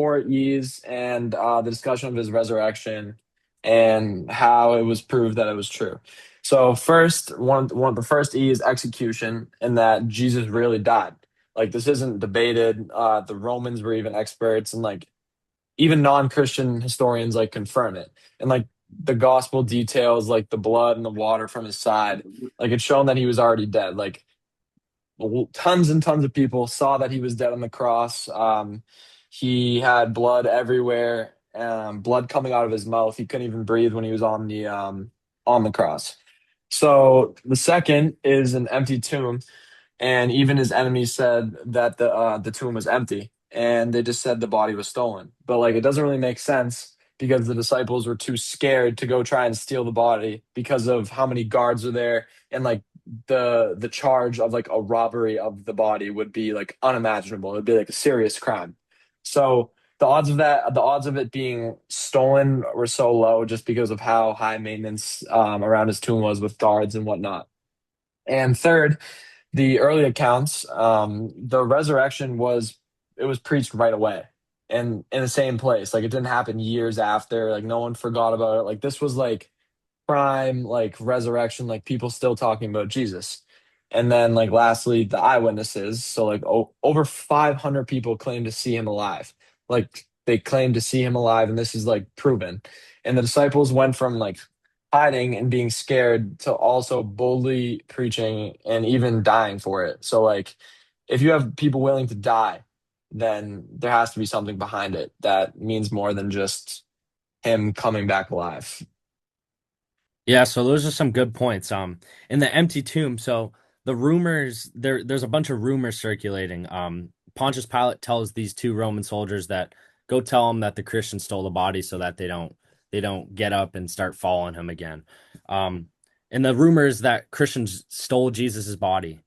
four E's and the discussion of his resurrection and how it was proved that it was true. So first, one of the first E is execution, and that Jesus really died. Like this isn't debated. The Romans were even experts, and like even non-Christian historians like confirm it. And like the gospel details like the blood and the water from his side, like it's shown that he was already dead. Like tons and tons of people saw that he was dead on the cross. He had blood everywhere, blood coming out of his mouth. He couldn't even breathe when he was on the cross. So the second is an empty tomb, and even his enemies said that the tomb was empty, and they just said the body was stolen. But like it doesn't really make sense because the disciples were too scared to go try and steal the body because of how many guards are there, and like the charge of like a robbery of the body would be like unimaginable. It'd be like a serious crime. So the odds of it being stolen were so low just because of how high maintenance around his tomb was with guards and whatnot. And third, the early accounts, the resurrection was it was preached right away and in the same place. Like it didn't happen years after. Like no one forgot about it. Like this was like prime like resurrection, like people still talking about Jesus. And then like lastly, the eyewitnesses. So like over 500 people claim to see him alive. Like they claim to see him alive, and this is like proven. And the disciples went from like hiding and being scared to also boldly preaching and even dying for it. So like if you have people willing to die, then there has to be something behind it that means more than just him coming back alive. Yeah, so those are some good points. In the empty tomb, so the rumors there's a bunch of rumors circulating. Pontius Pilate tells these two Roman soldiers that go tell them that the Christians stole the body so that they don't get up and start following him again. Um, and the rumors that Christians stole Jesus's body,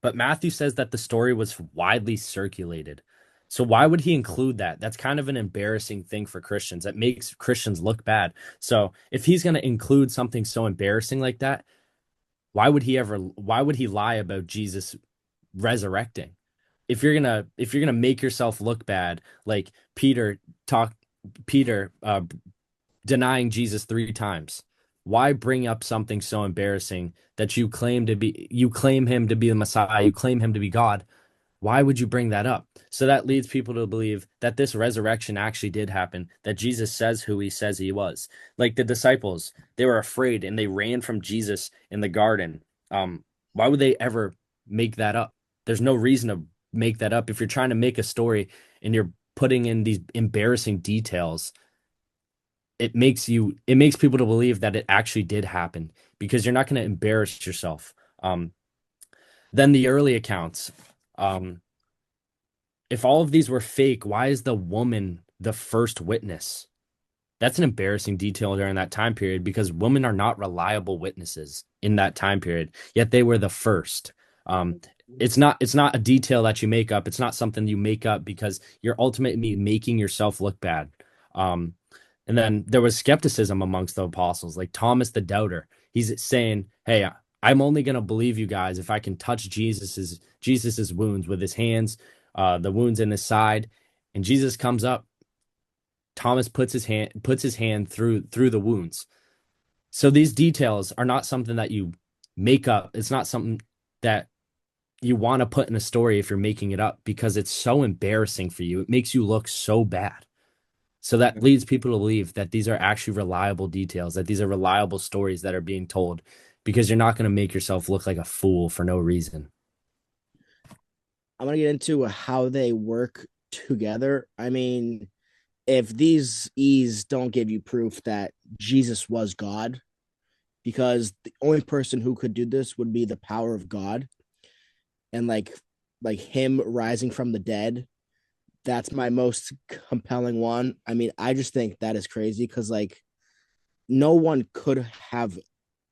but Matthew says that the story was widely circulated. So why would he include that? That's kind of an embarrassing thing for Christians. That makes Christians look bad. So if he's going to include something so embarrassing like that, why would he lie about Jesus resurrecting? If you're gonna make yourself look bad, like talk Peter denying Jesus 3 times, why bring up something so embarrassing that you claim him to be the Messiah, you claim him to be God? Why would you bring that up? So that leads people to believe that this resurrection actually did happen, that Jesus says who he says he was. Like the disciples, they were afraid and they ran from Jesus in the garden. Why would they ever make that up? There's no reason to make that up. If you're trying to make a story and you're putting in these embarrassing details, it makes people to believe that it actually did happen because you're not going to embarrass yourself. Then the early accounts. Um, if all of these were fake, why is the woman the first witness? That's an embarrassing detail during that time period because women are not reliable witnesses in that time period, yet they were the first. Um, it's not a detail that you make up. It's not something you make up because you're ultimately making yourself look bad. Um, and then there was skepticism amongst the apostles, like Thomas the doubter. He's saying, "Hey, I'm only going to believe you guys if I can touch Jesus's wounds with his hands, the wounds in his side." And Jesus comes up. Thomas puts his hand through the wounds. So these details are not something that you make up. It's not something that you want to put in a story if you're making it up because it's so embarrassing for you. It makes you look so bad. So that leads people to believe that these are actually reliable details, that these are reliable stories that are being told because you're not going to make yourself look like a fool for no reason. I'm gonna get into how they work together. I mean, if these E's don't give you proof that Jesus was God, because the only person who could do this would be the power of God, and like him rising from the dead, that's my most compelling one. I mean, I just think that is crazy because like no one could have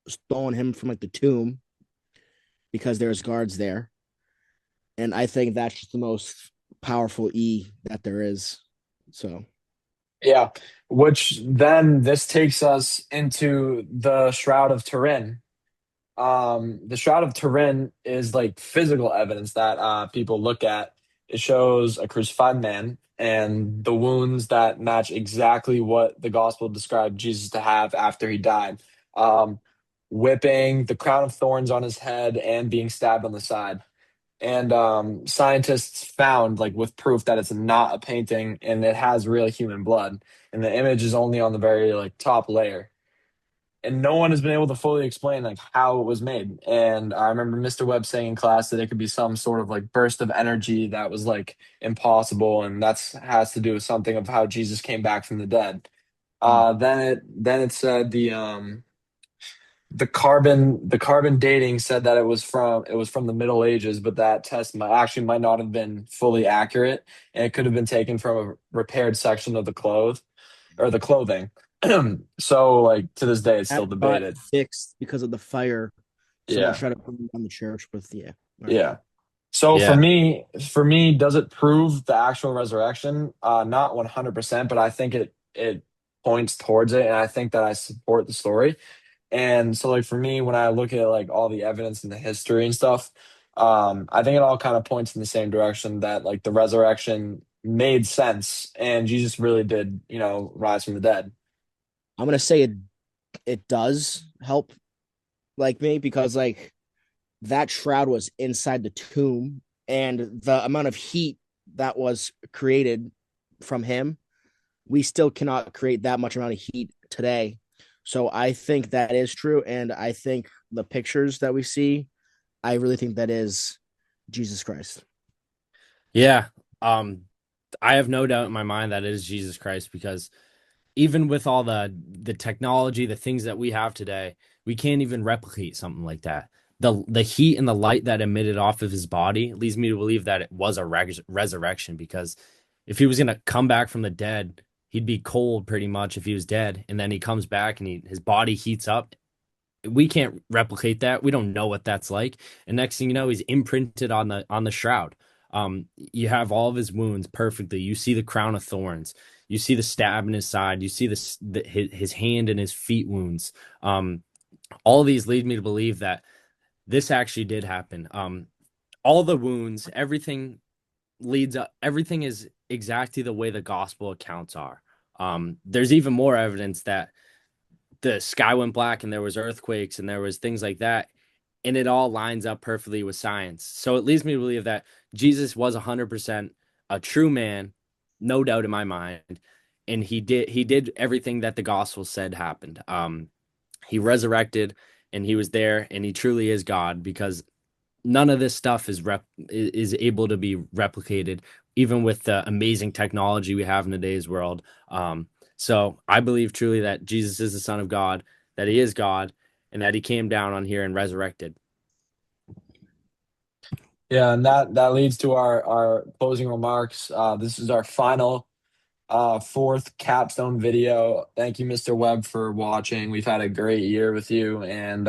stolen him from like the tomb because there's guards there. And I think that's just the most powerful E that there is. So Yeah, which then this takes us into the Shroud of Turin. The Shroud of Turin is like physical evidence that people look at. It shows a crucified man, and the wounds that match exactly what the gospel described Jesus to have after he died. Um, Whipping, the crown of thorns on his head, and being stabbed on the side. And scientists found, like, with proof that it's not a painting and it has real human blood, and the image is only on the very like top layer, and no one has been able to fully explain like how it was made. And I remember Mr. Webb saying in class that it could be some sort of like burst of energy that was like impossible, and that's has to do with something of how Jesus came back from the dead. Mm. Then it said the carbon dating said that it was from the Middle Ages, but that test might not have been fully accurate, and it could have been taken from a repaired section of the clothing. So like to this day, it's still That got debated. fixed because of the fire. Someone Yeah, tried to burn down the church with, yeah. All right. yeah. So for Yeah. me, for me, does it prove the actual resurrection? Not 100%, but I think it points towards it, and I think that I support the story. And so like for me, when I look at like all the evidence and the history and stuff, I think it all kind of points in the same direction, that like the resurrection made sense and Jesus really did, rise from the dead. I'm gonna say it does help like me because like that shroud was inside the tomb and the amount of heat that was created from him, we still cannot create that much amount of heat today. So I think that is true. And I think the pictures that we see, I really think that is Jesus Christ. Yeah. Um, I have no doubt in my mind that it is Jesus Christ because even with all the technology, the things that we have today, we can't even replicate something like that. The heat and the light that emitted off of his body leads me to believe that it was a resurrection because if he was gonna come back from the dead, he'd be cold pretty much if he was dead, and then he comes back and his body heats up. We can't replicate that. We don't know what that's like. And next thing you know, he's imprinted on the shroud. You have all of his wounds perfectly. You see the crown of thorns. You see the stab in his side. You see his hand and his feet wounds. All of these lead me to believe that this actually did happen. All the wounds, everything leads up. Everything is exactly the way the gospel accounts are. There's even more evidence that the sky went black and there was earthquakes and there was things like that, and it all lines up perfectly with science. So it leads me to believe that Jesus was 100% a true man, no doubt in my mind, and he did everything that the gospel said happened. He resurrected and he was there and he truly is God because none of this stuff is able to be replicated, even with the amazing technology we have in today's world. So I believe truly that Jesus is the Son of God, that He is God, and that He came down on here and resurrected. Yeah, and that leads to our closing remarks. This is our final fourth capstone video. Thank you, Mr. Webb, for watching. We've had a great year with you, and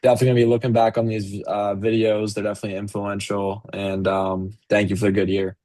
definitely gonna be looking back on these videos. They're definitely influential, and thank you for the good year.